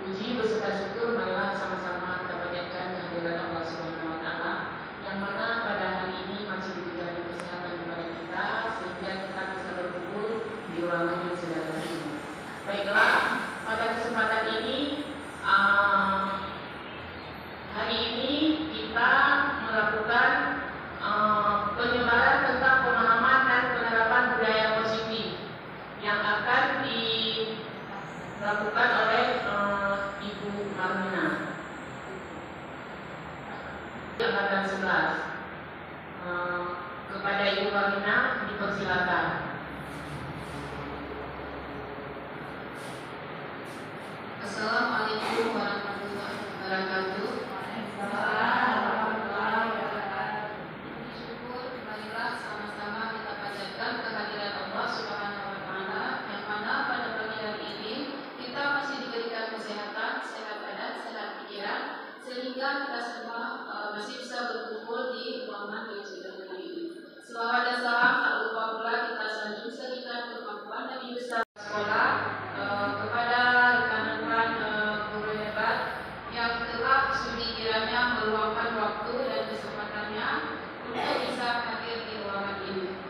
Puji beserta syukur marilah sama-sama kita panjatkan kehadirat Allah Subhanahu wa taala yang mana pada hari ini masih diberikan kesehatan kepada kita sehingga kita bisa berkumpul di ruangan yang sederhana ini. Baiklah, pada kesempatan ini hari ini kita melakukan penyebaran tentang pemahaman dan penerapan budaya positif yang akan dilakukan oleh Ibu Marmina angkatan 11. Kepada Ibu Marmina dipersilakan. Assalamualaikum warahmatullahi wabarakatuh. Sehingga kita semua masih bisa berkumpul di ruangan yang sederhana ini. Selawat dan salam tak lupa pula kita sanjung sekitar kemampuan Nabi besar sekolah kepada rekan-rekan guru hebat yang telah sudi kiranya meluangkan waktu dan kesempatannya untuk bisa hadir di ruangan ini.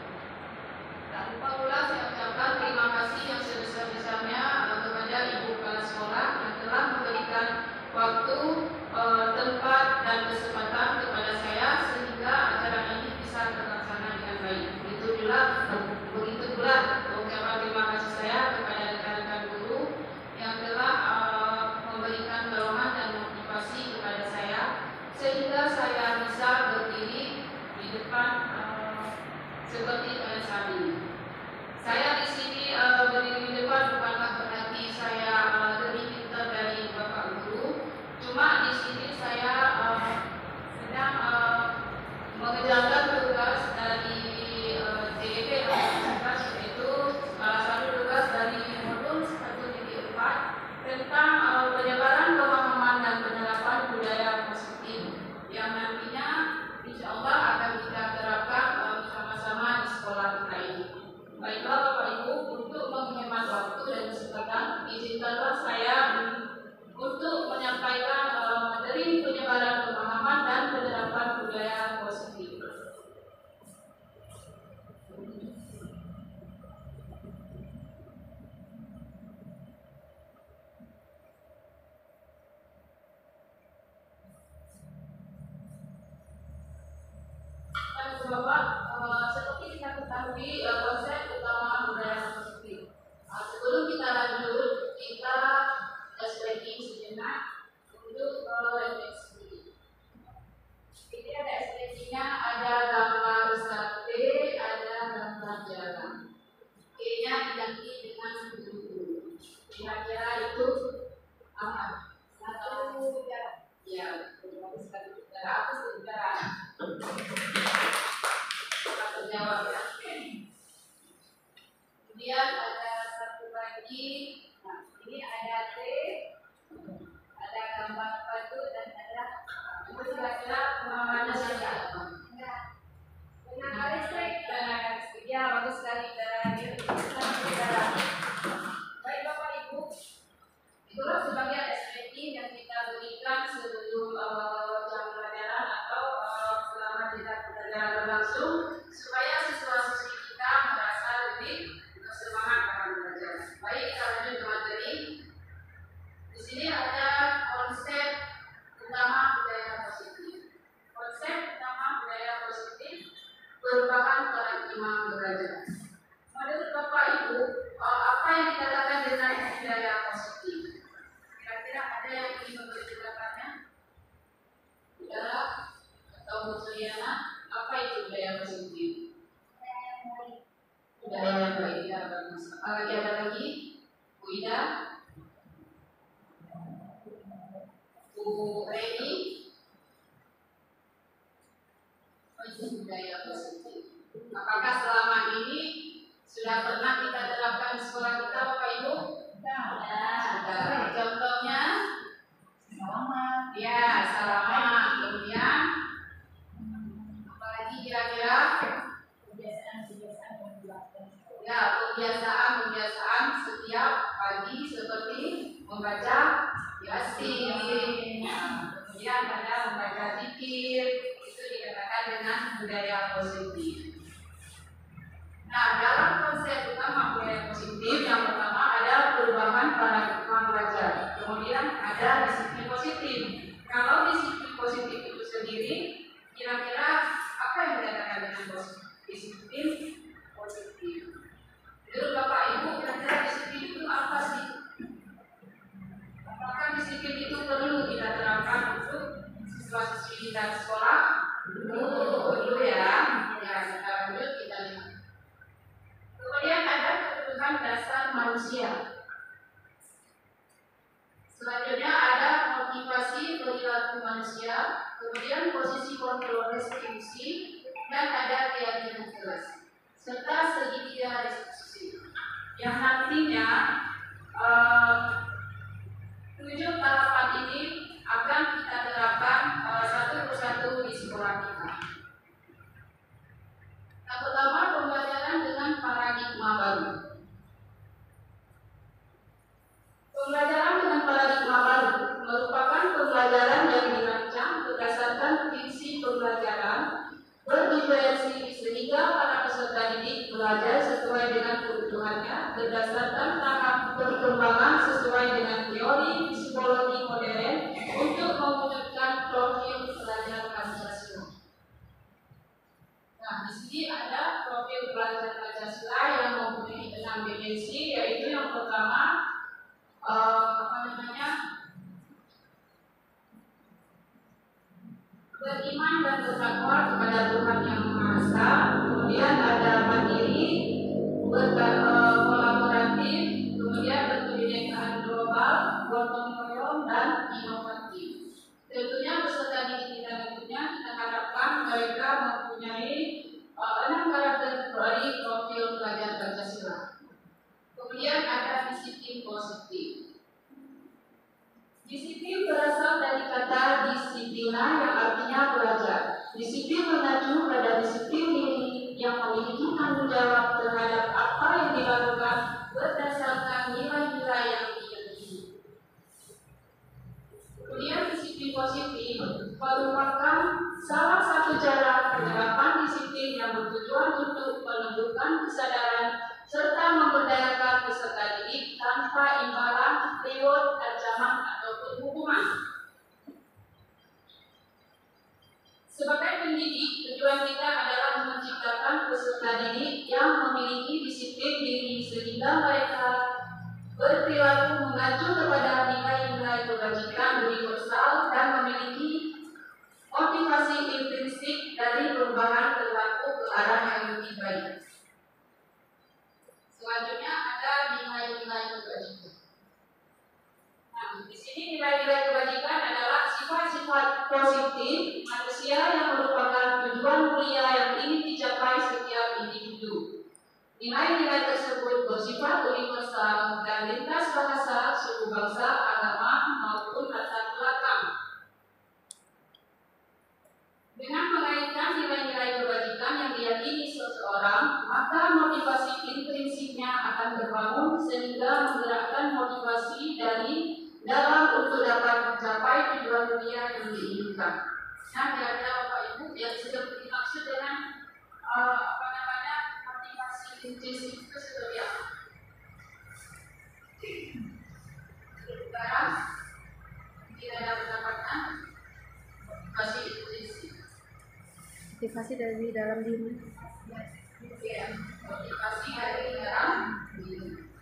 Tak lupa pula saya ucapkan terima kasih yang sebesar-besarnya kepada ibu kepala sekolah yang telah memberikan waktu, tempat dan kesempatan kepada saya sehingga acara ini bisa terlaksana dengan baik. Begitu pula ucapan terima kasih saya kepada rekan-rekan guru yang telah memberikan dorongan dan motivasi kepada saya sehingga saya bisa berdiri di depan seperti pada saat ini. Saya di sini berdiri di depan bukanlah berarti saya lebih pintar dari Bapak Guru. Cuma di sini saya sedang mengerjakan tugas dari JEP yaitu salah satu tugas dari modul 1.4 tentang penyebaran pemahaman dan penerapan budaya positif yang nantinya insya Allah akan kita terapkan bersama-sama di sekolah kita ini. Baiklah Bapak Ibu, untuk menghemat waktu dan kesempatan, izinkanlah saya untuk menyampaikan materi penyebaran pemahaman dan penerapan budaya positif. Bapak, seperti kita ketahui konsep utama budaya positif. Sebelum kita lanjut, kita flashbacking sejenak untuk refleksi. Jadi ada SPT-nya, ada gambar sate, ada gambar jalan. K-nya diganti dengan buku. Kira-kira itu apa? Satu jarak. Ya, bagus sekali. Jarak apa sih jarak? Satu jawab ya. Kemudian ada satu lagi. Nah, ini ada T, ada gambar batu dan ada kira-kira pemahamannya saja. Tenaga listrik. Ya, bagus sekali. Baik Bapak Ibu, itulah sebagian SPT yang kita berikan sebelum jam pelajaran atau selama tidak pelajaran berlangsung supaya siswa-siswi kita merasa lebih bersemangat dalam belajar. Baik, kita lanjut ke materi. Di sini ada konsep utama budaya positif. Konsep utama budaya positif merupakan paradigma belajar. Menurut Bapak Ibu, apa yang dikatakan dengan budaya positif? Kira-kira ada yang ingin memperjelaskannya? Saudara atau Bu Suliana, apa itu budaya positif? Budaya yang baik, ya bagus. Apalagi ada lagi? Bu Ida? Bu Reni? Itu budaya positif. Apakah selama ini sudah pernah kita terapkan di sekolah kita, Bapak Ibu? Sudah. Contohnya? Salaman. Ya, salaman. Kemudian apalagi kira-kira? Kebiasaan. Ya, kebiasaan budaya positif. Nah, dalam konsep utama budaya positif, yang pertama ada perubahan paradigma belajar, kemudian ada disiplin positif. Kalau disiplin positif itu sendiri, kira-kira apa yang dikatakan dengan disiplin positif? Menurut Bapak Ibu, kira-kira disiplin itu apa sih? Apakah disiplin itu perlu kita terapkan untuk siswa-siswi kita di sekolah? Perlu ya. Ya, kita lanjut, kita lihat. Kemudian ada kebutuhan dasar manusia. Selanjutnya ada motivasi perilaku manusia, kemudian posisi kontrol restriksi, dan ada keyakinan jelas, serta segitiga restriksi, yang nantinya 7 tahapan ini akan kita terapkan satu persatu di sekolah kita. Yang pertama, pembelajaran dengan paradigma baru. Pembelajaran dengan paradigma baru merupakan pembelajaran yang dirancang berdasarkan prinsip pembelajaran berdiferensi sehingga para peserta didik belajar sesuai dengan kebutuhannya berdasarkan tahap perkembangan sesuai dengan teori psikologi modern untuk mewujudkan profil pelajar Pancasila. Nah, di sini ada profil pelajar Pancasila yang mempunyai 6 dimensi, yaitu yang pertama beriman dan bertakwa kepada Tuhan Yang Maha Esa, kemudian ada mandiri, kolaboratif, kemudian berkebinekaan global, gotong royong, dan inovatif. Tentunya peserta didik kita berikutnya kita harapkan mereka mempunyai 6 karakter dari profil pelajar Pancasila. Kemudian ada disiplin positif. Disiplin berasal dari kata disiplina yang artinya belajar. Disiplin mengacu pada disiplin diri yang memiliki tanggung jawab terhadap apa yang dilakukan berdasarkan nilai-nilai yang diyakini. Kemudian disiplin positif merupakan salah satu cara penerapan disiplin yang bertujuan untuk menumbuhkan kesadaran serta memberdayakan peserta didik tanpa imbalan, reward, ancaman, ataupun hukuman. Sebagai pendidik, tujuan kita adalah menciptakan peserta didik yang memiliki disiplin diri sehingga mereka berperilaku mengacu kepada nilai-nilai kebajikan universal dan memiliki motivasi intrinsik dari perubahan perilaku ke arah yang lebih baik. Selanjutnya ada nilai-nilai kebajikan. Nah, di sini nilai-nilai kebajikan adalah sifat-sifat positif manusia yang merupakan tujuan mulia yang ingin dicapai setiap individu. Nilai-nilai tersebut bersifat universal dan lintas bahasa, suku bangsa, agama, maupun latar belakang. Dengan mengaitkan nilai-nilai kebajikan yang diyakini seseorang, maka motivasi intrinsipnya akan terbangun sehingga menggerakkan motivasi dari dalam untuk dapat mencapai tujuan mulia yang diinginkan. Nah, kira-kira Bapak Ibu yang sudah dimaksud dengan motivasi intrinsik itu seperti apa? Sekarang tidak ada mendapatkan motivasi intrinsik. Motivasi dari dalam diri. Ya, motivasi dari dalam diri.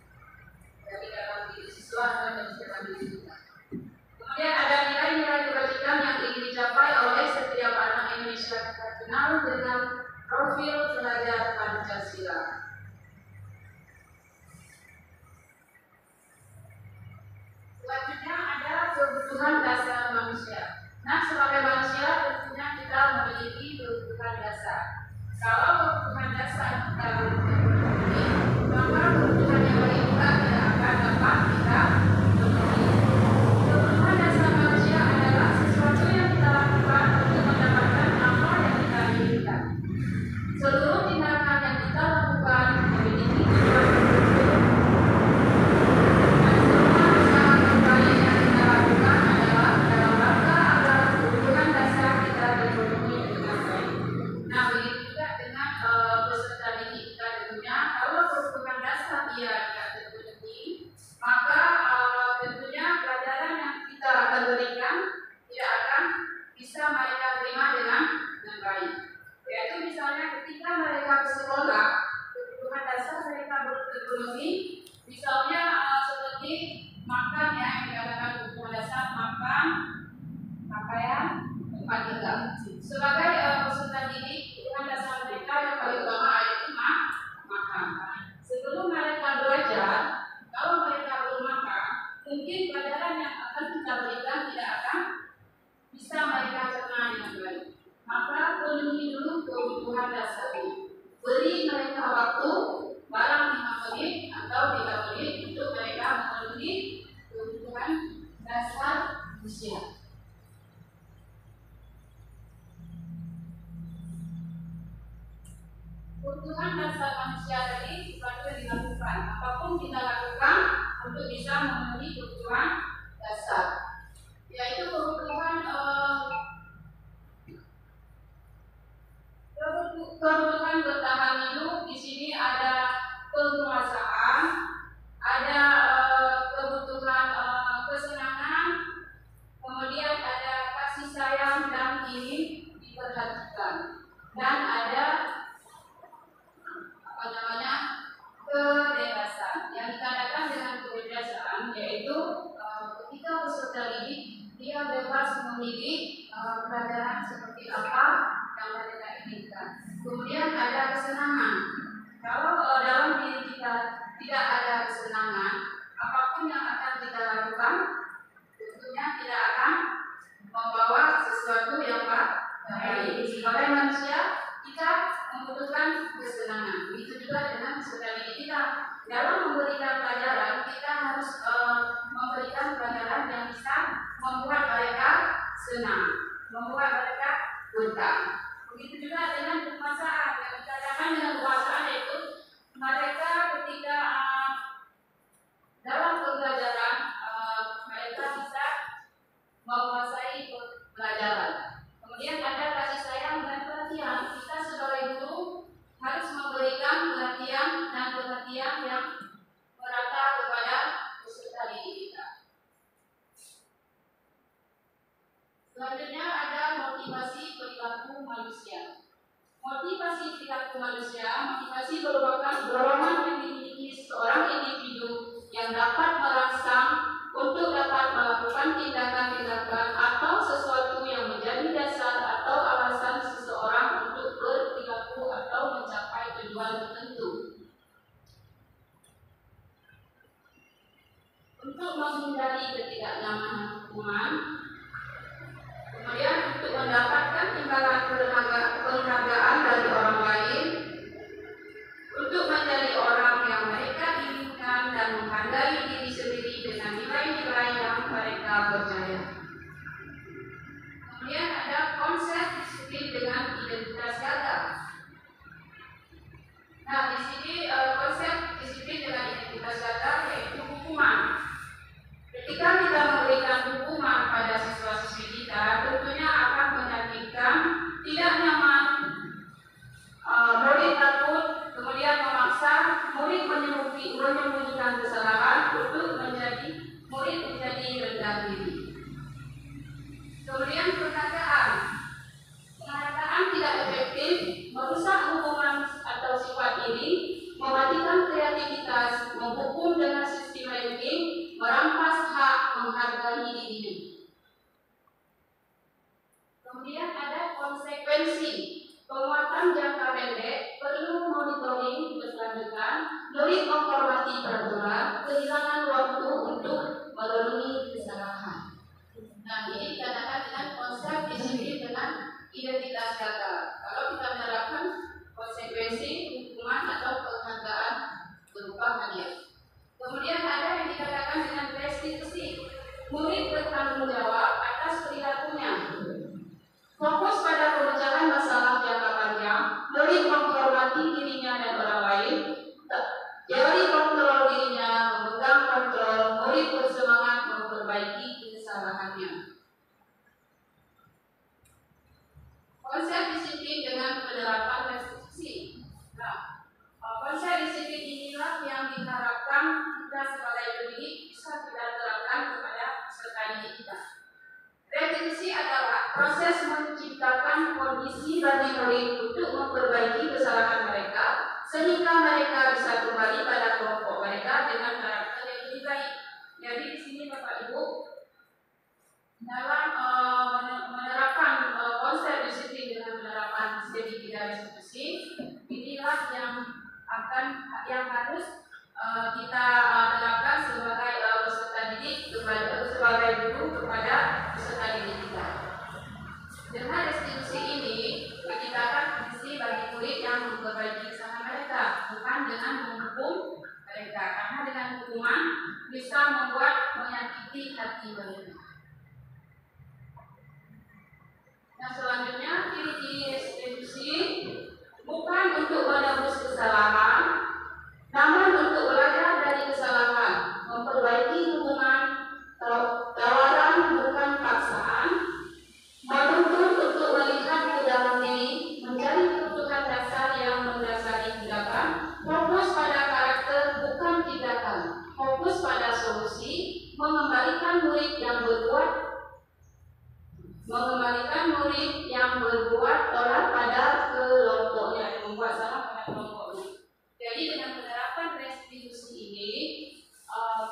Dari dalam diri siswa dan dari dalam diri kita. Kemudian ada nilai-nilai kebajikan yang ingin dicapai oleh setiap anak Indonesia kita kenal dengan profil pelajar Pancasila. Selanjutnya ada kebutuhan dasar manusia. Nah, sebagai manusia tentunya kita memiliki kebutuhan dasar. Kalau kebutuhan dasar kita terpenuhi, maka kebutuhan yang lain juga tidak akan dapat kita penuhi. Kebutuhan dasar manusia memenuhi dulu kebutuhan dasarnya. Beri mereka waktu barang 5 menit atau 3 menit untuk mereka memenuhi kebutuhan dasar manusia. Kebutuhan dasar manusia tadi sesuatu yang dilakukan. Apapun kita lakukan untuk bisa memenuhi kebutuhan dasar, yaitu kebutuhan bertahan hidup. Di sini ada penguasaan, ada kebutuhan kesenangan, kemudian ada kasih sayang dan ingin diperhatikan, dan ada kebebasan. Yang dikatakan dengan kebebasan yaitu ketika peserta didik dia bebas memilih pelajaran seperti apa yang mereka inginkan. Kemudian ada kesenangan. Kalau dalam diri kita tidak ada kesenangan, apapun yang akan kita lakukan tentunya tidak akan membawa sesuatu yang baik. Sebagai manusia kita membutuhkan kesenangan. Begitu juga dengan peserta didik kita. Dalam memberikan pelajaran, kita harus memberikan pelajaran yang bisa membuat mereka senang, membuat mereka betah. Begitu juga dengan kekuasaan. Yang dikatakan dengan kekuasaan yaitu mereka ketika dalam pembelajaran mereka bisa menguasai pelajaran. Kemudian ada kasih sayang dan perhatian. Kita sebagai guru harus memberikan perhatian dan perhatian yang merata kepada peserta didik kita. Selanjutnya ada motivasi perilaku manusia. Motivasi perilaku manusia, motivasi merupakan dorongan yang dimiliki seorang individu yang dapat merangsang untuk dapat melakukan tindakan-tindakan atau sesuatu yang menjadi dasar atau alasan seseorang untuk berperilaku atau mencapai tujuan tertentu. Untuk menghindari ketidaknyamanan hukuman, kemudian untuk mendapatkan imbalan penghargaan dari orang lain, untuk menjadi orang yang mereka inginkan dan menghargai diri sendiri dengan nilai-nilai yang mereka percaya. Kemudian ada konsep disiplin dengan identitas gagal. Nah, di sini konsep disiplin dengan identitas gagal yaitu hukuman. Ketika kita memberikan hukuman pada siswa-siswi kita, tentunya akan menyakitkan, tidak nyaman, murid takut, kemudian memaksa murid menyembunyikan kesalahan untuk menjadi murid menjadi rendah diri. Kemudian penghargaan tidak efektif, merusak hubungan atau sifat diri, mematikan kreativitas, menghukum dengan sistem ranking, merampas hak menghargai diri. Kemudian ada konsekuensi. Penguatan jangka pendek perlu monitoring berkelanjutan, murid menghormati peraturan, kehilangan waktu untuk memenuhi kesalahan. Nah, ini dikatakan dengan konsep disiplin dengan identitas gagal. Kalau kita menerapkan konsekuensi, hukuman atau penghargaan berupa hadiah. Kemudian ada yang dikatakan dengan restitusi. Murid bertanggung jawab atas perilakunya. Fokus pada pemecahan masalah jangka panjang, murid menghormati dirinya dan orang lain, teori kontrol dirinya, memegang kontrol, murid bersemangat memperbaiki kesalahannya. Konsep disiplin dengan penerapan restitusi. Nah, konsep disiplin inilah yang diharapkan kita sebagai pendidik bisa kita terapkan kepada peserta didik kita. Restitusi adalah proses menciptakan kondisi bagi murid untuk memperbaiki kesalahan mereka sehingga mereka bisa kembali pada kelompok mereka dengan karakter yang lebih baik. Jadi di sini Bapak Ibu dalam menerapkan konsep disiplin dengan penerapan segitiga restitusi, inilah yang harus kita terapkan sebagai peserta didik sebagai guru kepada peserta didik kita. Dengan restitusi ini kita mengembalikan murid yang berbuat olah pada kelompoknya, membuat salah pada kelompoknya. Jadi dengan penerapan restitusi ini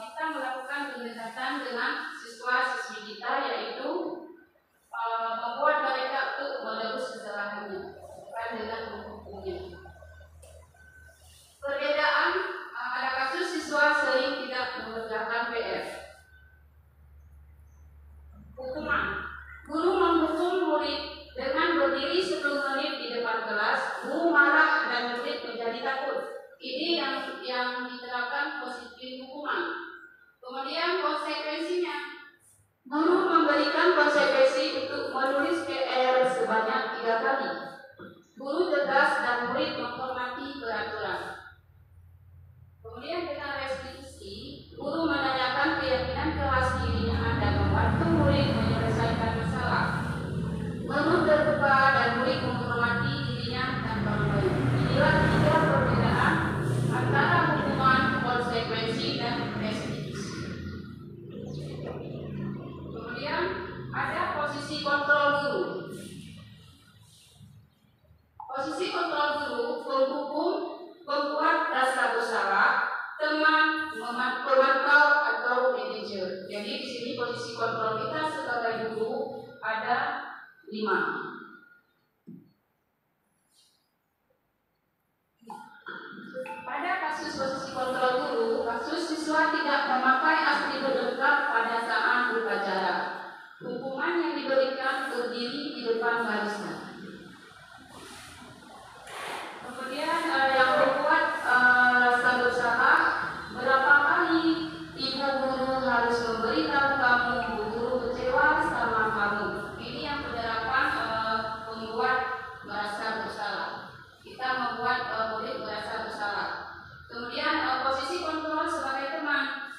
kita melakukan pendekatan dengan siswa-siswi kita, yaitu membuat mereka untuk menebus kesalahannya, bukan dengan menghukumnya. Perbedaan ada kasus siswa sering tidak mengerjakan PR. Hukuman: guru menghukum murid dengan berdiri 10 menit di depan kelas, guru marah dan murid menjadi takut. Ini yang diterapkan positif hukuman. Kemudian konsekuensinya, guru memberikan konsekuensi untuk menulis PR sebanyak 3 kali. Guru tegas dan murid menghormati peraturan. Kemudian dengan restitusi, guru menanyakan keyakinan kelas dirinya dan membantu murid menyelesaikan masalah. Guru terbuka dan murid menghormati dirinya tanpa membayar. Inilah 3 perbedaan antara hukuman, konsekuensi, dan restitusi. Kemudian ada posisi kontrol guru. Posisi kontrol guru: penghukum, pembuat rasa bersalah, teman, pemantau, atau manajer. Jadi di sini posisi kontrol kita sebagai guru ada 5. Pada kasus posisi kontrol guru, kasus siswa tidak memakai atribut lengkap pada saat upacara. Hukuman yang diberikan berdiri di depan barisan. Kemudian yang membuat rasa bersalah, berapa kali ibu guru harus memberitahu kamu guru kecewa sama kamu. Ini yang penerapan membuat merasa bersalah. Kita membuat murid merasa bersalah. Kemudian posisi kontrol sebagai teman.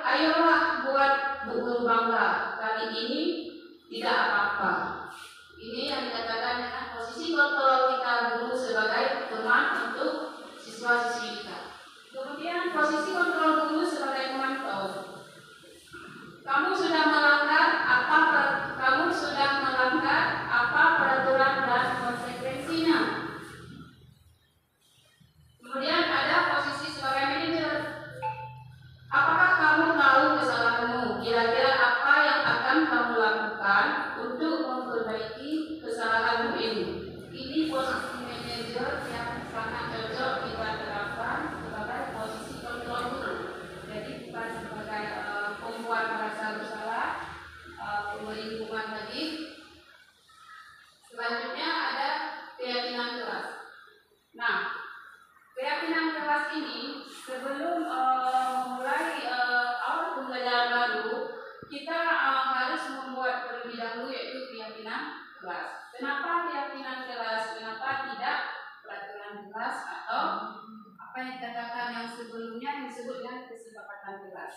Ayolah buat bu guru bangga. Kali ini tidak apa-apa. Ini yang dikatakan dengan posisi kontrol kita guru sebagai teman untuk siswa-siswi kita. Kemudian posisi kontrol guru sebagai pemantau. Kamu sudah melanggar apa peraturan dan konsekuensinya. Kemudian ada posisi sebagai manajer. Apakah kamu tahu kesalahanmu? Kira-kira apa yang akan kamu lakukan untuk memperbaiki kesalahanmu ini? Ini posisi manajer yang sangat cocok kita terapkan sebagai posisi kontrol guru. Jadi bukan sebagai pembuat merasa bersalah, pemberi hukuman tadi. Selanjutnya ada keyakinan kelas. Nah, keyakinan kelas ini sebelum memulai awal pembelajaran baru, kita harus membuat terlebih dahulu, yaitu keyakinan kelas. Kenapa keyakinan kelas? Kenapa tidak peraturan kelas atau apa yang dikatakan yang sebelumnya yang disebut dengan kesepakatan kelas?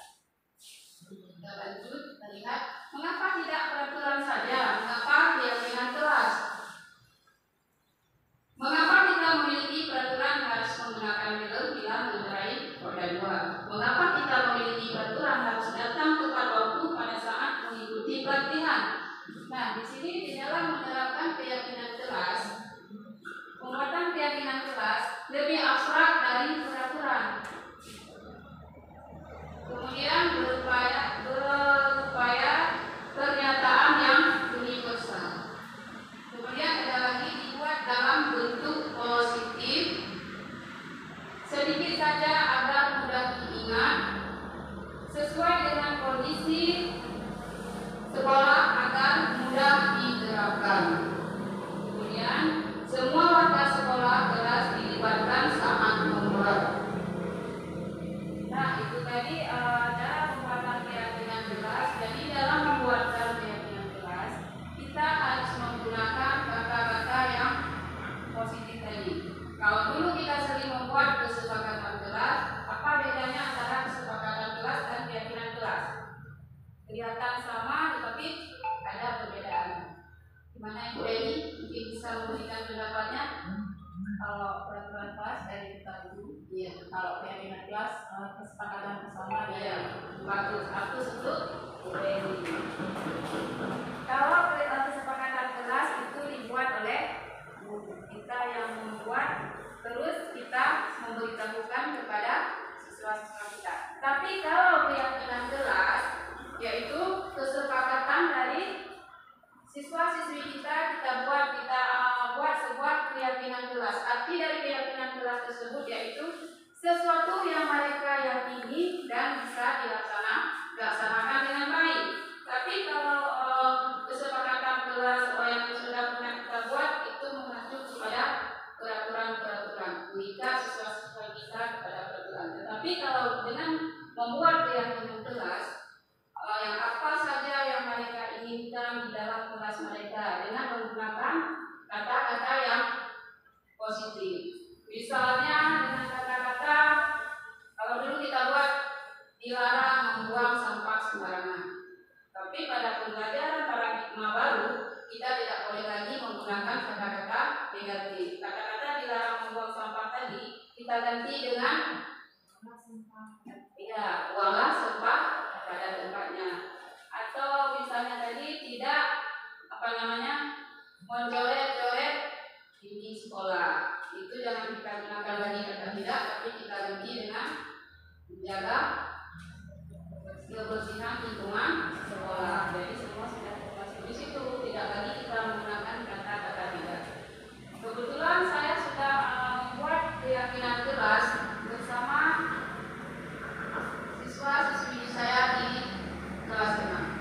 Kita lanjut, kita lihat mengapa tidak peraturan saja, mengapa keyakinan kelas? Mengapa kita memiliki peraturan harus menggunakan helm bila mengendarai roda 2? Mengapa kita memiliki peraturan harus datang tepat waktu pada saat mengikuti pelatihan? Nah, di sini di dalam menerapkan keyakinan kelas, pembuatan keyakinan kelas lebih abstrak dari peraturan. Kemudian berupaya pernyataan yang universal. Kemudian ada lagi dibuat dalam bentuk positif, sedikit saja agar mudah diingat, sesuai dengan kondisi sekolah agar mudah diterapkan. Kemudian semua warga sekolah kelas dilibatkan saat membuat. Nah, itu tadi cara pembuatan keyakinan kelas. kelas mereka dengan menggunakan kata-kata yang positif. Misalnya dengan kata-kata, kalau dulu kita buat dilarang membuang sampah sembarangan. Tapi pada pembelajaran paradigma baru, kita tidak boleh lagi menggunakan kata-kata negatif. Kata-kata dilarang membuang sampah tadi kita ganti dengan buanglah sampah pada tempatnya. Atau misalnya tadi tidak mencoret-coret dinding sekolah. Itu jangan kita gunakan lagi kata tidak, tapi kita ganti dengan menjaga kebersihan lingkungan sekolah. Jadi semua sudah termasuk di situ, tidak lagi kita menggunakan kata-kata tidak. Kebetulan saya sudah membuat keyakinan kelas bersama siswa-siswi saya di kelas 6.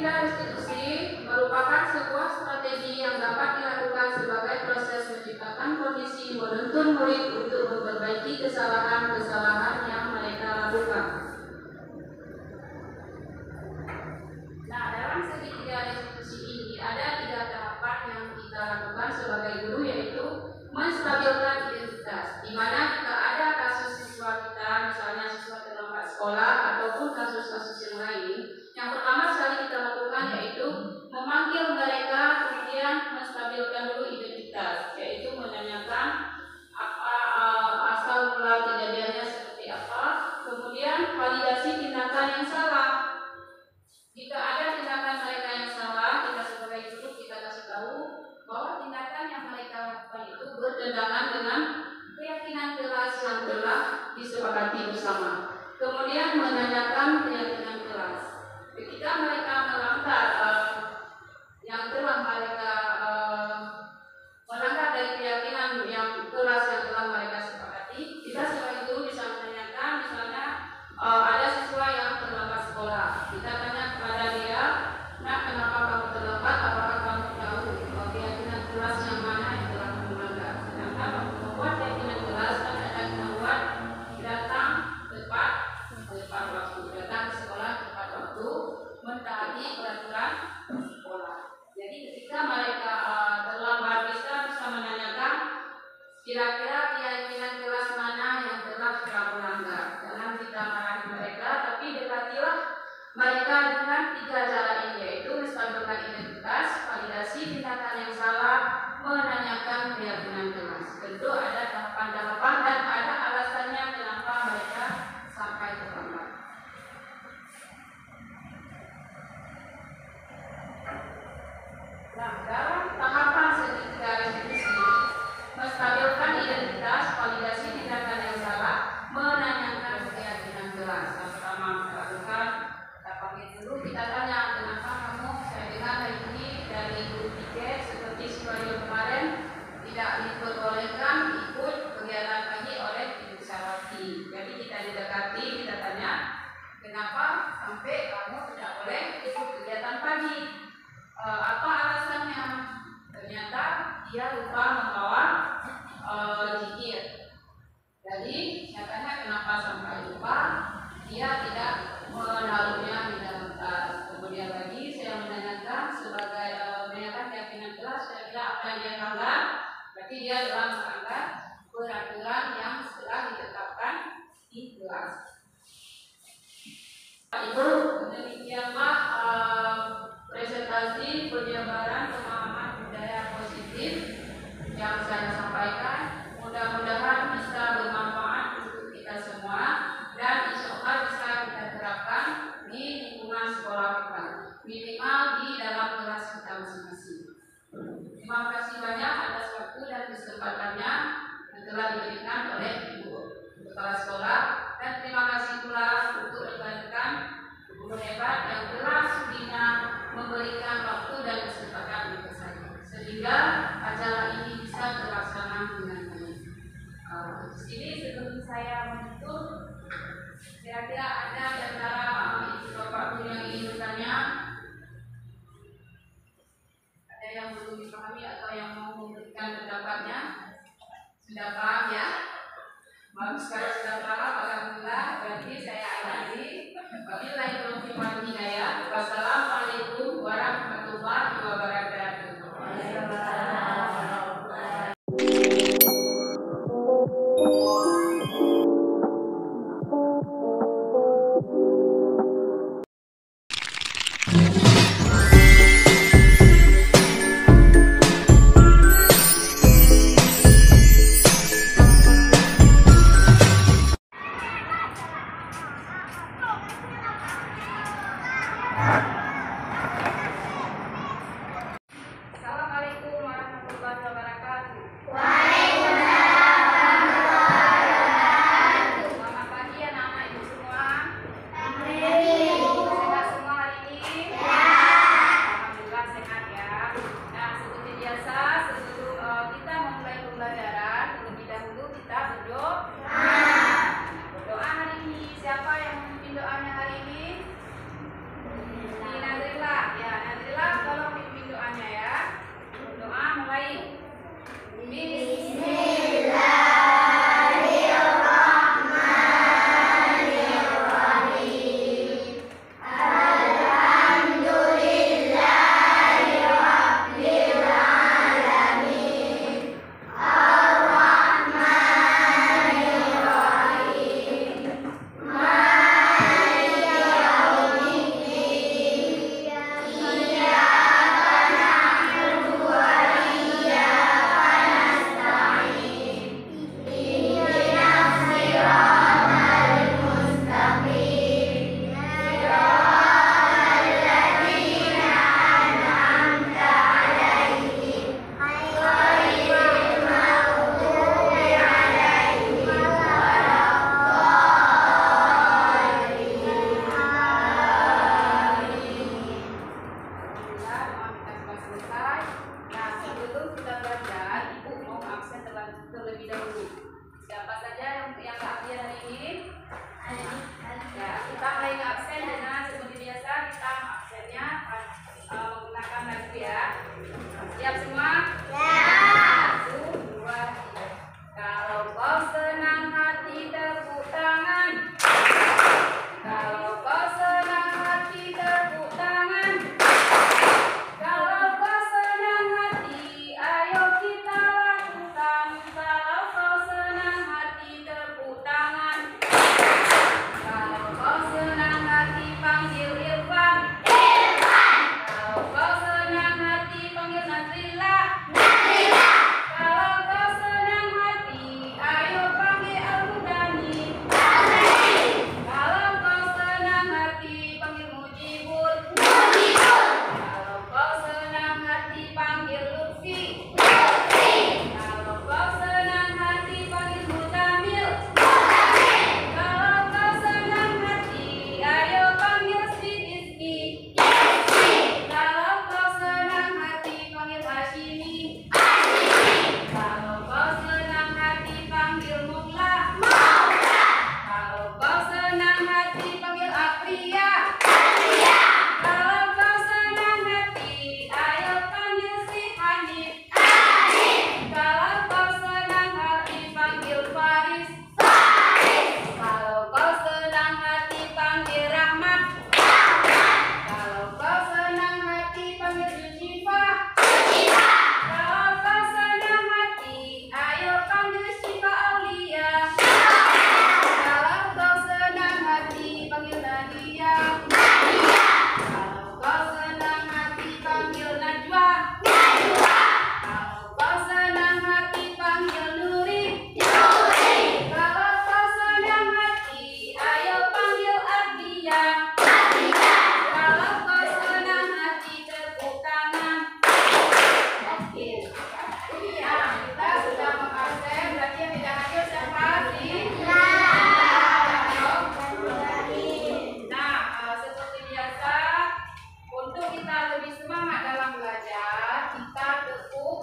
Restitusi merupakan sebuah strategi yang dapat dilakukan sebagai proses menciptakan kondisi menuntun murid untuk memperbaiki kesalahan-kesalahan yang mereka lakukan. Nah, dalam segitiga restitusi ini ada 3 tahapan yang kita lakukan sebagai guru, yaitu menstabilkan identitas, di mana jika ada kasus siswa kita, misalnya siswa terlambat sekolah ataupun kasus-kasus yang lain, yang pertama sekali kita lakukan yaitu memanggil mereka, kemudian menstabilkan dulu identitas, yaitu menanyakan asal mula kejadiannya seperti apa, kemudian validasi tindakan yang salah. Jika ada tindakan mereka yang salah, kita sebagai guru kita kasih tahu bahwa tindakan yang mereka lakukan itu bertentangan dengan keyakinan kelas yang telah disepakati bersama. Kemudian menanyakan keyakinan kelas. Ketika mereka melanggar yang telah mereka melanggar dari keyakinan yang kelas yang telah mereka sepakati, kita sebagai guru bisa menanyakan, misalnya ada siswa yang terlambat sekolah, kita tanya kepada dia, nah kenapa kamu terlambat? Apakah kamu tahu keyakinan kelas yang mana yang telah kamu melanggar? Sedangkan membuat keyakinan kelas kan ada membuat datang tepat waktu. kelas. Yang pertama kita lakukan, kita panggil dulu, kita tanya kenapa kamu, saya dengar hari ini dari guru tiket seperti skenario kemarin tidak diperbolehkan ikut kegiatan pagi oleh Ibu Sawati. Jadi kita didekati, kita tanya kenapa sampai kamu tidak boleh ikut kegiatan pagi, apa alasannya? Ternyata dia lupa membawa zikir. Jadi saya tanya kenapa sampai lupa, dia tidak menaruhnya di dalam tas. Kemudian lagi saya menanyakan sebagai menanyakan keyakinan kelas, saya kira apa yang dia melanggar, berarti dia telah melanggar peraturan yang telah ditetapkan di kelas. Itu demikianlah presentasi penyebaran pemahaman budaya positif yang saya sampaikan. Mudah-mudahan bisa bermanfaat untuk kita semua dan insya Allah bisa kita terapkan di lingkungan sekolah kita, minimal di dalam kelas kita masing-masing. Terima kasih banyak atas waktu dan kesempatannya yang telah diberikan oleh Ibu Kepala Sekolah, dan terima kasih pula untuk rekan-rekan guru hebat yang telah sudinya memberikan waktu dan kesempatan untuk saya, sehingga acara ini bisa terlaksana dengan baik. Jadi sebelum saya menutup, kira-kira ada di antara ibu bapak guru yang ingin bertanya, ada yang belum dipahami atau yang mau memberikan pendapatnya? Sudah paham ya? Bagus, kalau sudah paham, alhamdulillah. Berarti saya akhiri. Wabillahi taufiq wal hidayah. Wassalamualaikum warahmatullahi wabarakatuh. Assalamualaikum warahmatullahi wabarakatuh. Selamat pagi anak-anak ibu semua. Sehat semua hari ini? Alhamdulillah sehat ya. Nah, seperti biasa sebelum kita memulai pembelajaran, terlebih dahulu kita berdoa. Berdoa hari ini, siapa yang memimpin doanya hari ini? Nadrila, ya Nadrila tolong pimpin doanya ya. Doa mulai. Terlebih dahulu, siapa saja yang absen hari ini? Ya, kita mulai absen dengan seperti biasa, kita absennya menggunakan lagu ya. Siap semua? Satu, dua, tiga. Kalau kau senang hati tepuk tangan. Kalau kau senang hati tepuk tangan. Kalau kau senang hati, ayo kita lakukan. Kalau kau senang hati tepuk tangan. Kalau kau senang hati panggil Apria. Kalau kau senang hati, ayo panggil si Hanif. Kalau kau senang hati, panggil Faris. Kalau kau senang hati, panggil Rahmat. Kalau kau senang hati, panggil Yusifa. Kalau kau senang hati, ayo panggil Syifa Aulia. Kalau kau senang hati, panggil Nadia. Kalau kau senang hati, panggil Najwa. Kalau kau senang hati, panggil Nuri. Kalau kau senang hati, ayo panggil Ardia. Kalau kau senang hati, tepuk tangan. Oke. Ya, kita sudah mengakses. Berarti yang tidak hadir siapa sih? Nah, seperti biasa, untuk kita lebih semangat dalam belajar, kita tepuk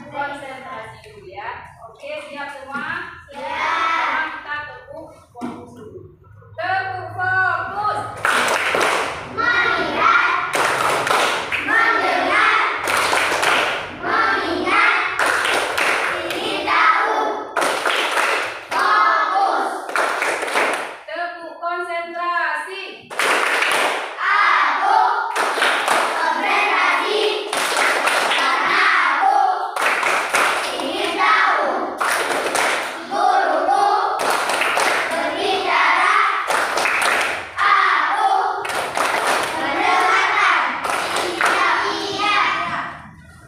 konsentrasi dulu ya. Oke, siap semua? Sekarang kita tepuk fokus dulu. Tepuk fokus. Tepuk konsentrasi.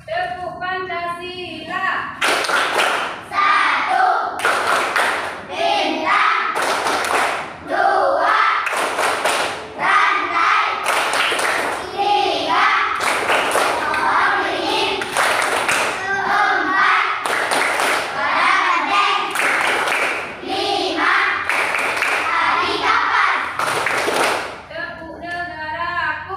Tepuk Pancasila. Tepuk negaraku.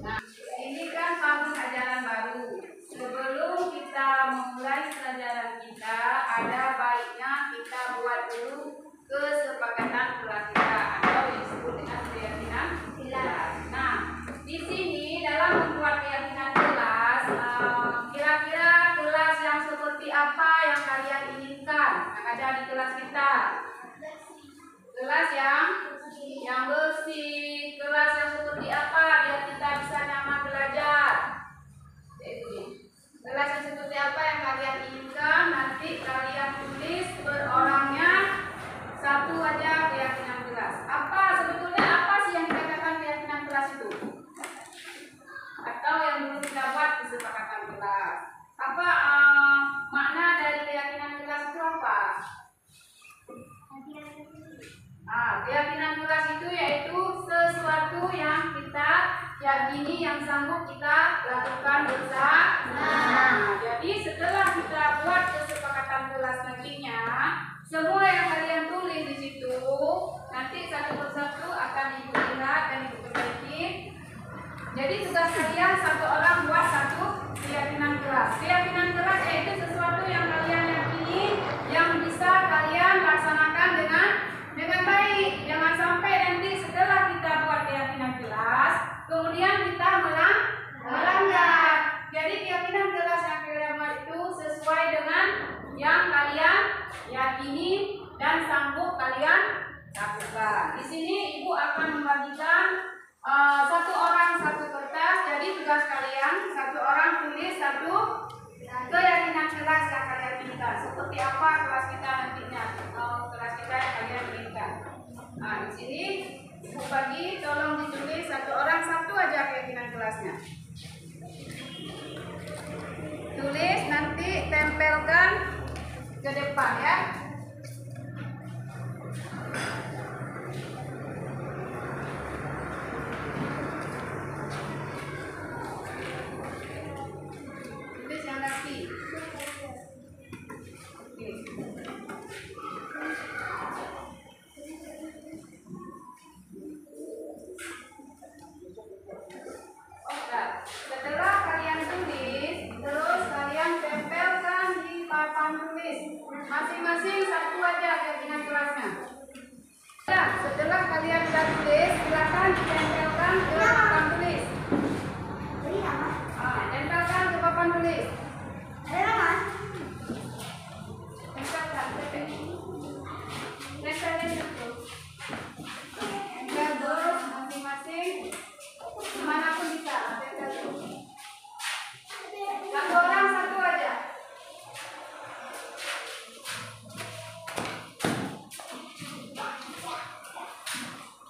Nah, ini kan tahun ajaran baru. Sebelum kita memulai pelajaran kita, ada baiknya kita buat dulu kesepakatan kelas kita atau yang disebut dengan keyakinan kelas. Nah, di sini dalam membuat keyakinan kelas, kira-kira kelas yang seperti apa yang kalian inginkan yang ada di kelas kita? Kelas yang bersih, kelas yang seperti apa biar kita bisa nyaman belajar. Kelas yang seperti apa yang kalian inginkan, nanti kalian tulis per orangnya satu aja keyakinan kelas. Sebetulnya apa sih yang dikatakan keyakinan kelas itu? Atau yang dulu kita buat kesepakatan kelas. Makna dari keyakinan kelas itu apa? Keyakinan kelas itu yaitu sesuatu yang kita yakini yang sanggup kita lakukan bersama. Jadi setelah kita buat kesepakatan kelas nantinya, semua yang kalian tulis di situ nanti satu persatu akan ibu lihat dan ibu perbaiki. Jadi tugas kalian satu orang buat satu keyakinan kelas. Keyakinan kelas yaitu sesuatu yang kalian yakini yang bisa kalian laksanakan dengan baik. Jangan sampai nanti setelah kita buat keyakinan kelas, kemudian kita melanggar. Jadi keyakinan kelas yang kalian buat itu sesuai dengan yang kalian yakini dan sanggup kalian lakukan. Di sini ibu akan membagikan satu orang satu kertas. Jadi tugas kalian satu orang tulis satu keyakinan kelas yang kalian inginkan. Seperti apa kelas kita nantinya? Kelas kita yang kalian inginkan. Nah, di sini ibu bagi, tolong ditulis satu orang satu aja keyakinan kelasnya. Tulis nanti tempelkan ke depan ya. Tulis yang kaki. Masing-masing satu aja keyakinan kelasnya. Ya, setelah kalian sudah tulis, silakan ditempelkan ke papan tulis. Tempelkan ke papan tulis. Tempelkan. Tempel terus masing-masing. Dimanapun bisa. Tempel terus. Satu orang satu aja.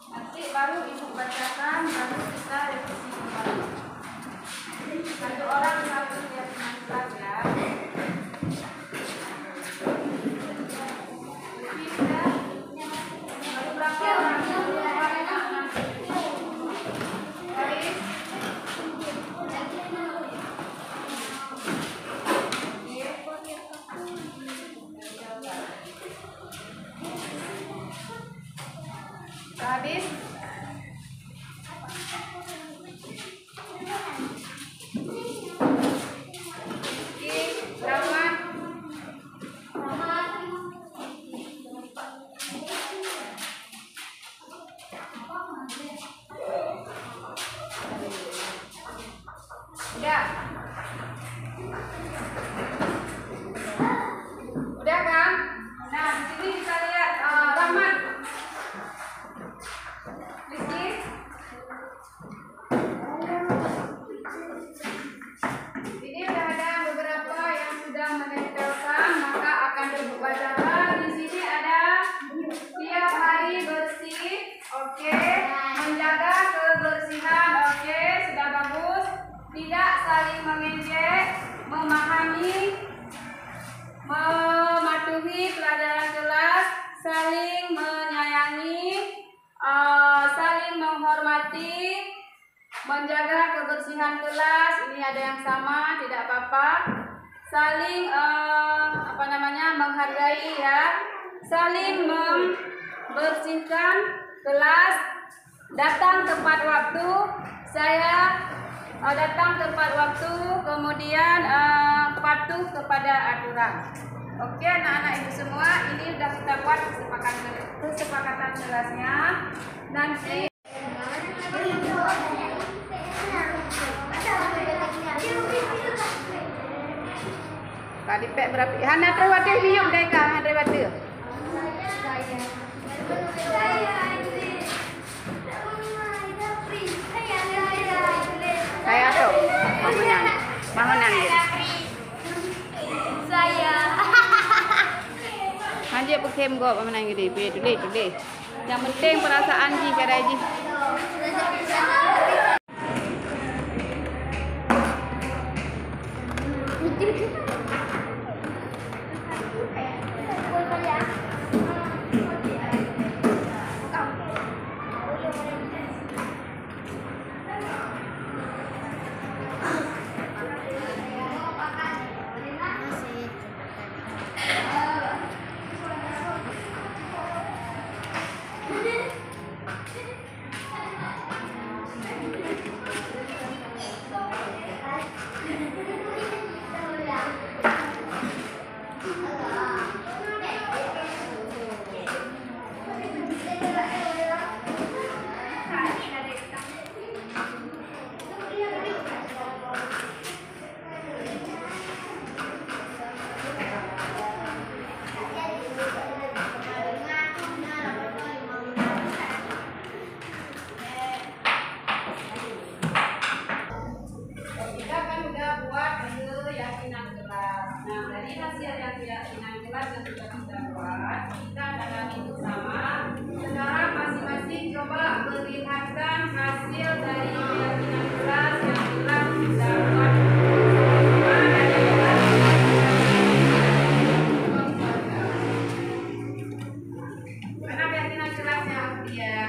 Nanti baru ibu bacakan, baru kita revisi kembali. Satu orang satu keyakinan kelas ya. Baru berapa orang? Garis. Habis. Rahmat. Udah. Udah kan? Nah, di sini kita lihat Rahmat. Rizky. Ini udah ada beberapa yang sudah menempelkan, maka akan dibacakan. Di sini ada tiap hari bersih, oke. Menjaga kebersihan, oke, sudah bagus. Tidak saling mengejek, memahami, mematuhi pelajaran kelas, saling menyayangi, saling menghormati, menjaga kebersihan kelas. Ini ada yang sama, tidak apa-apa. Saling menghargai ya. Saling membersihkan kelas. Datang tepat waktu. Saya datang tepat waktu. Kemudian patuh kepada aturan. Oke, anak-anak ibu semua, ini sudah kita buat kesepakatan kelasnya. Nanti Kak dipek berapa? Hana terwati biuk dai Kak, hana terwati. Saya tu. Bangunan dia. Saya. Anji pekem go pamanang gede, tulis. Yang penting perasaan ji kada ji. keyakinan kelas yang sudah kita buat, kita dalami bersama. Sekarang masing-masing coba melihatkan hasil dari keyakinan kelas yang telah kita buat. Mana keyakinan kelasnya dia?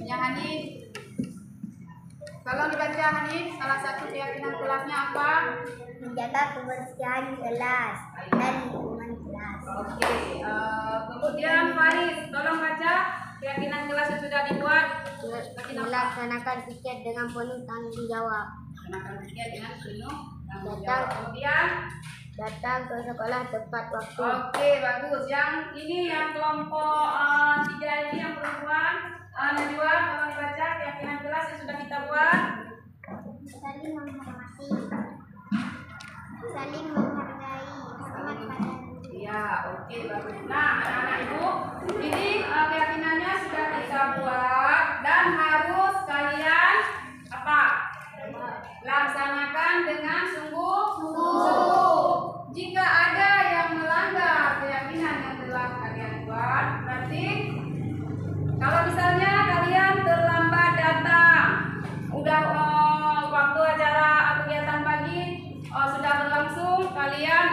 Ya Hanif. Kalau dibaca Hanif, salah satu keyakinan kelasnya apa? Menjaga kebersihan kelas dan lingkungan kelas. Oke. Kemudian Faris, tolong baca keyakinan kelas yang sudah dibuat. Melaksanakan piket dengan penuh tanggung jawab. Laksanakan ujian dengan penuh tanggung jawab. Kemudian datang ke sekolah tepat waktu. oke, bagus. Yang ini yang kelompok 3 ini yang perempuan. Najwa, tolong dibaca keyakinan kelas yang sudah kita buat. Saling menghormati, saling menghargai, hormat pada Ya, oke, bagus. Nah, anak-anak ibu, ini keyakinannya sudah kita buat dan harus kalian apa? Laksanakan dengan sungguh-sungguh. Jika ada yang melanggar keyakinan yang telah kalian buat, berarti kalau misalnya kalian terlambat datang, udah waktu acara kegiatan pagi sudah berlangsung, kalian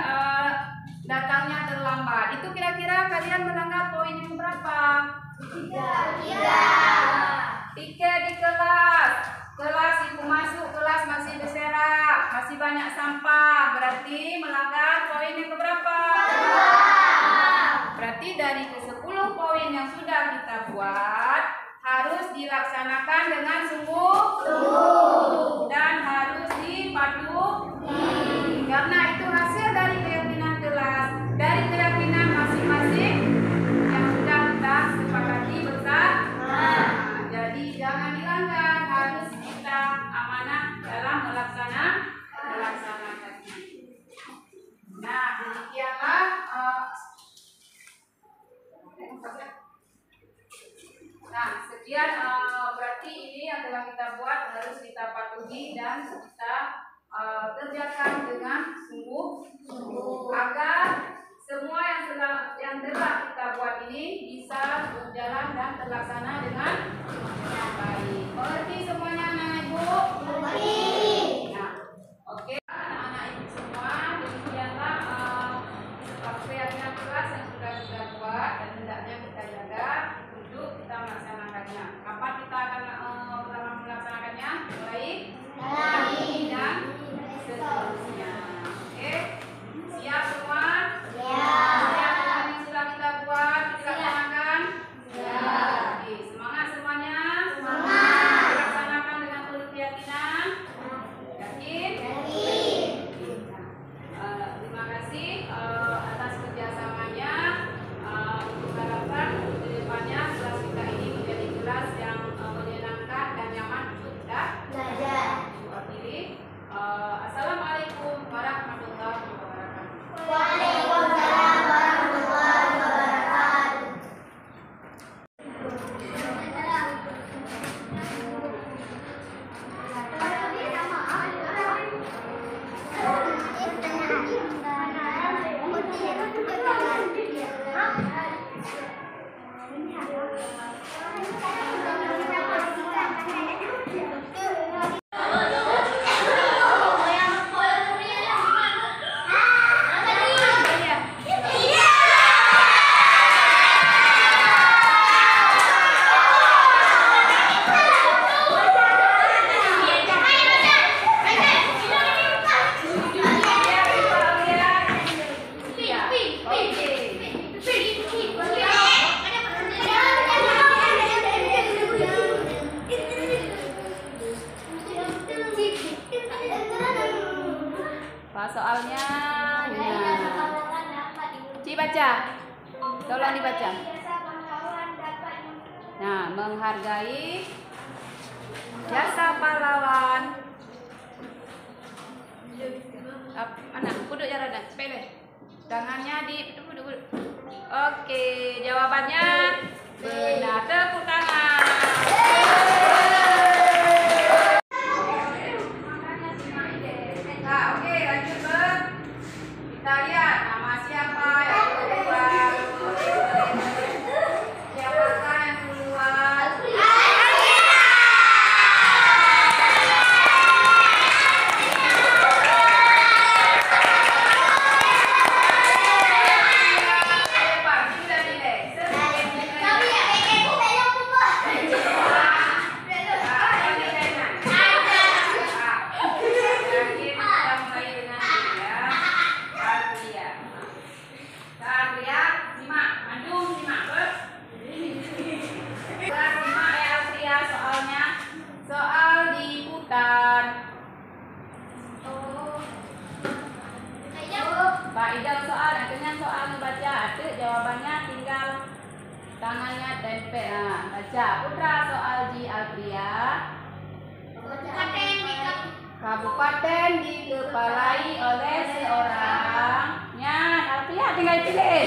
datangnya terlambat. Itu kira-kira kalian melanggar poin yang berapa? 3. Tiket di kelas. Kelas itu masuk, kelas masih berserak, masih banyak sampah. Berarti melanggar poin yang berapa? 2. Berarti dari ke-10 poin yang sudah kita buat harus dilaksanakan dengan sungguh-sungguh dan harus dipatuhi. Karena itu hasil dari keyakinan kelas, dari keyakinan masing-masing yang sudah kita sepakati bersama. Jadi jangan dilanggar, harus kita amanah dalam melaksanakan. Nah, demikianlah sekian berarti ini yang telah kita buat harus kita patuhi dan kita kerjakan dengan sungguh-sungguh agar semua yang telah kita buat ini bisa berjalan dan terlaksana dengan baik. Mengerti semuanya anak-anak ibu? Nah, oke. Anak-anak ibu semua, demikianlah keyakinan kelas yang sudah kita buat dan hendaknya kita jaga untuk kita melaksanakannya. Kapan kita akan pertama melaksanakannya? Mulai hari dan seterusnya. Oke, siap semua? Siap dengan yang sudah kita buat dilaksanakan? Oke, semangat semuanya. Dilaksanakan dengan penuh keyakinan. Yakin? Terima kasih atas kerjasamanya. Untuk harapkan ke depannya kelas kita ini menjadi kelas yang menyenangkan dan nyaman untuk kita belajar. Assalamualaikum warahmatullahi wabarakatuh. Waalaikumsalam warahmatullahi wabarakatuh. Soalnya dibaca, tolong dibaca. Nah, menghargai jasa pahlawan. Anak, duduk ya Rada, sepele. Tangannya duduk. Oke, jawabannya benar. Tepuk tangan. Kita lihat nama siapa yang keluar. Siapakah yang keluar? Hebat, sudah nilai. Kaedah soal yang kenyang soal membaca ada jawabannya tinggal tangannya tempel. Baca. Putra soal Ji Alpria. Kabupaten dikepalai oleh seorang. Ya, Alpria tinggal pilih.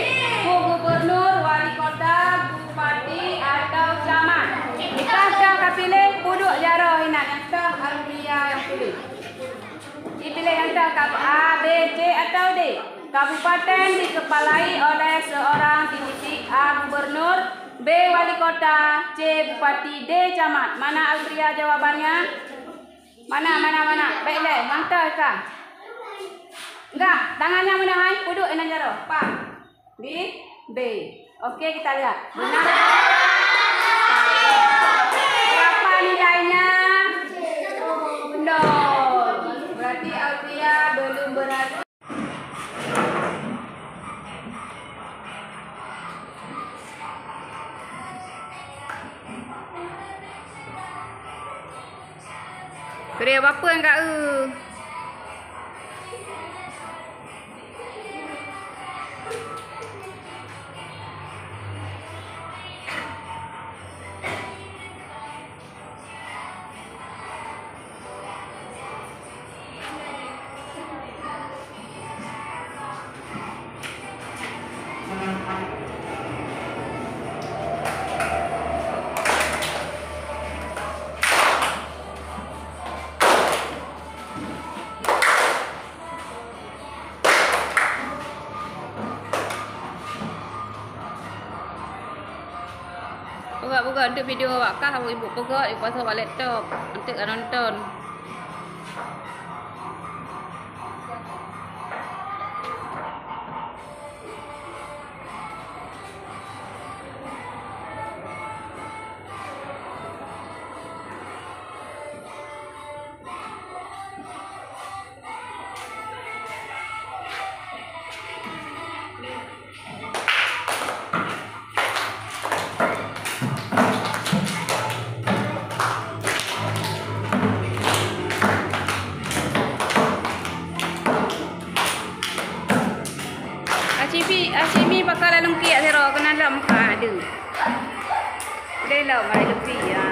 Gubernur, wali kota, bupati atau camat. Kita dah pilih puduk jaro hinan yang dah Alpria yang pilih. Dipilih yang dah A, B, C atau D. Kabupaten dikepalai oleh seorang titik A gubernur, B wali kota, C bupati, D camat. Mana Alpria jawabannya? Mana? Baiklah, mantap kah? Enggak, tangannya menahan puduk enan jaro. Pa. B. Okey, kita lihat. Benar. Berapa nilainya? 0. Berarti Alpria belum berhasil. Kerja apa enggak? Buka untuk video awak kah ibu pegak di pasal laptop untuk nonton. Acimi bakal dalam kiat sero kena dalam muka ada. Udah lah mai lebih ya.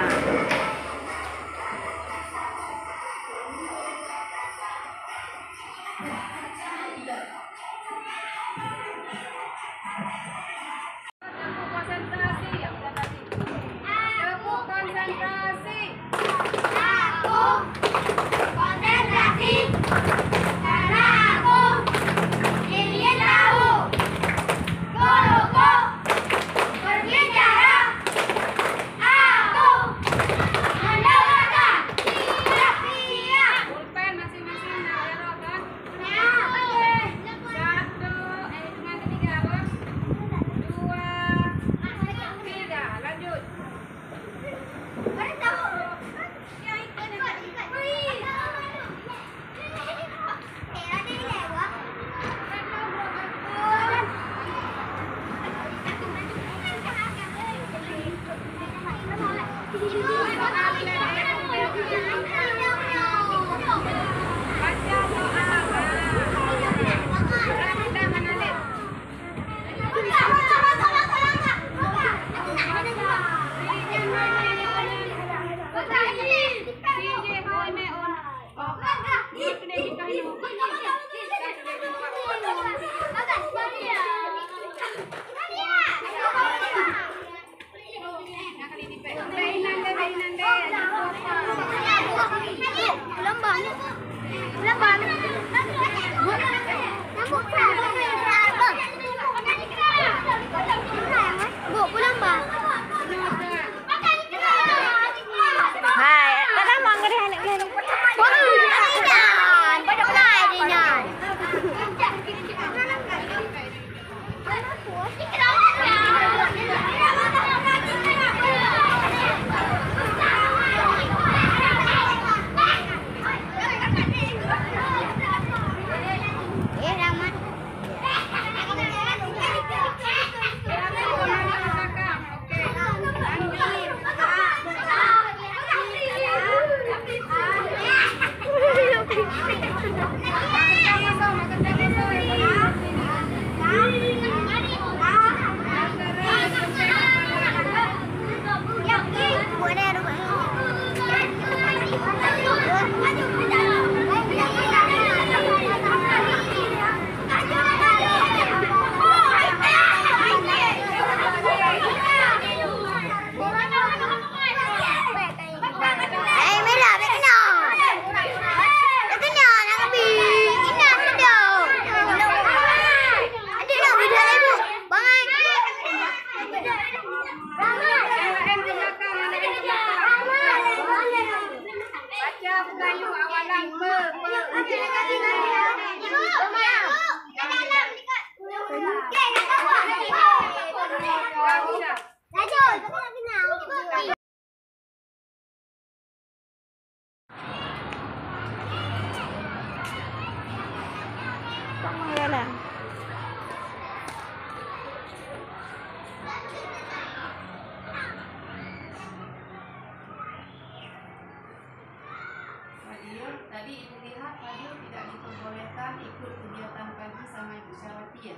Fadil, tadi ibu lihat Fadil tidak diperbolehkan ikut kegiatan pagi sama Ibu Syawati ya?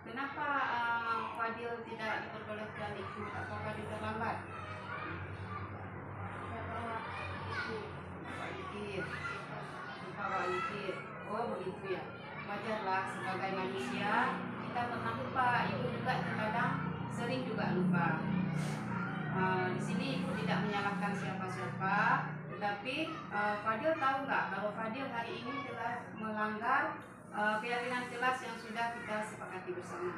Kenapa Fadil tidak diperbolehkan ikut? Apa Fadil terlambat? Lupa zikir. Oh begitu ya. Wajarlah sebagai manusia kita pernah lupa. Ibu juga terkadang sering juga lupa. Di sini ibu tidak menyalahkan siapa-siapa, tetapi Fadil tahu nggak bahwa Fadil hari ini telah melanggar keyakinan kelas yang sudah kita sepakati bersama.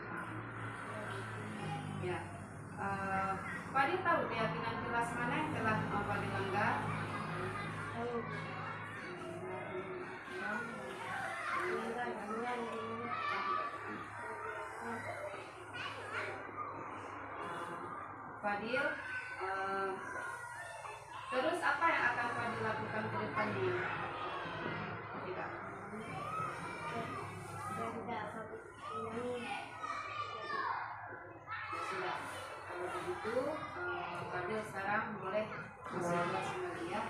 Ya, Fadil tahu keyakinan kelas mana yang telah Fadil langgar? Fadil, terus apa yang akan Fadil lakukan ke depannya? Tidak. Sudah. Kalau begitu, Fadil sekarang boleh masuk kelas kembali ya.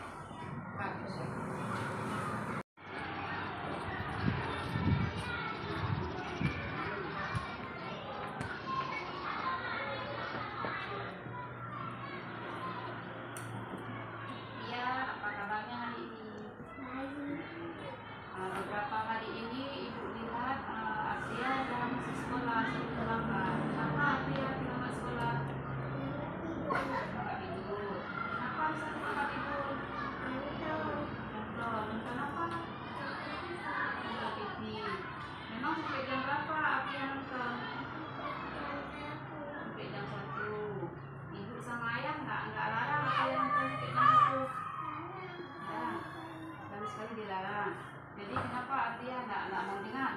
Beberapa hari ini ibu lihat Artia dan masuk sekolah terlambat. Kenapa Artia terlambat sekolah? Nggak tidur. Kenapa bisa terlambat tidur? Nonton apa? Nonton TV. Memang sampai jam berapa Artia nonton? Sampai jam 1. Ibu sama ayah nggak larang Artia nonton sampai jam 1. Ya, sama sekali dilarang. Jadi kenapa Artia nggak mau dengar?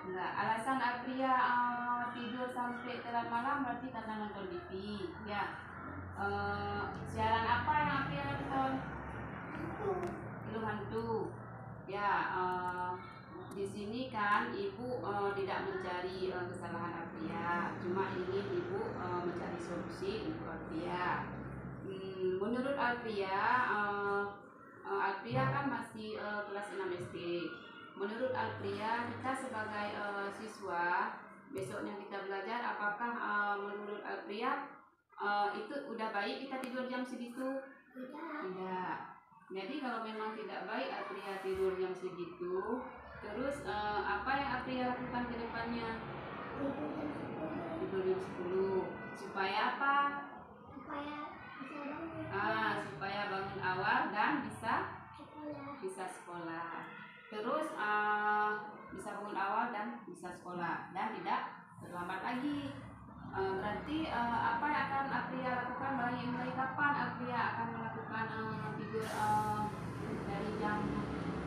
Enggak. Alasan Artia tidur sampai telat malam berarti karena nonton TV. Ya. Siaran apa yang Artia nonton? Film hantu. Ya. Di sini kan ibu tidak mencari kesalahan Artia, cuma ingin ibu mencari solusi untuk Artia. Menurut Artia. Artia kan masih kelas 6 SD. Menurut Artia, kita sebagai siswa besoknya kita belajar, apakah menurut Artia itu udah baik kita tidur jam segitu? Tidak. Jadi kalau memang tidak baik Artia tidur jam segitu, terus apa yang Artia lakukan ke depannya? Tidur jam 10. Supaya apa? Supaya bangun awal dan bisa sekolah. Terus bisa bangun awal dan bisa sekolah dan tidak terlambat lagi. Berarti apa yang akan Artia lakukan mulai kapan Artia akan melakukan tidur dari jam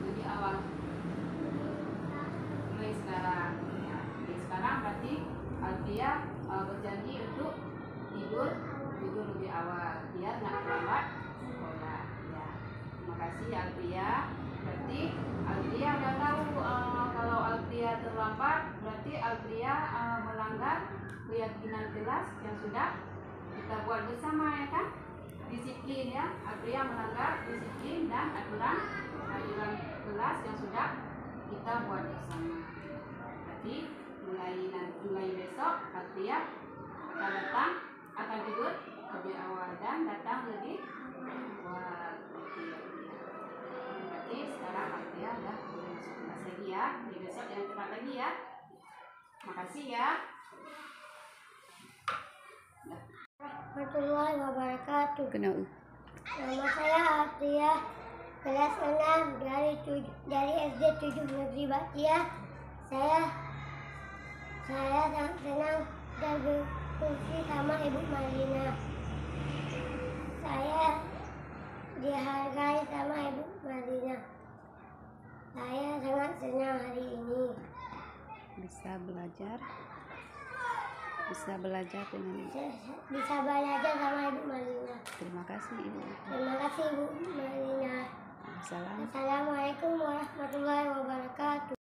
lebih awal? Mulai sekarang. Ya, mulai sekarang berarti Artia berjanji untuk tidur lebih awal biar nggak terlambat sekolah. Ya, terima kasih Artia. Berarti Artia udah tahu kalau Artia terlambat berarti Artia melanggar keyakinan kelas yang sudah kita buat bersama, ya kan? Disiplin ya, Artia melanggar disiplin dan aturan kelas yang sudah kita buat bersama. Berarti mulai besok Artia akan tidur lebih awal dan datang lebih awal. Berarti sekarang Artia udah boleh masuk kelas lagi ya. Di besok jangan telat lagi ya. Makasih ya. Warahmatullahi wabarakatuh. Kenapa? Nama saya Artia, kelas 6 dari SD 7 Negeri Batia. Saya sangat senang dan berfungsi sama Ibu Marlina. senang hari ini. Bisa belajar dengan Ibu. Bisa belajar sama Ibu Malina. Terima kasih Ibu. Terima kasih Ibu Malina. Salam. Assalamualaikum warahmatullahi wabarakatuh.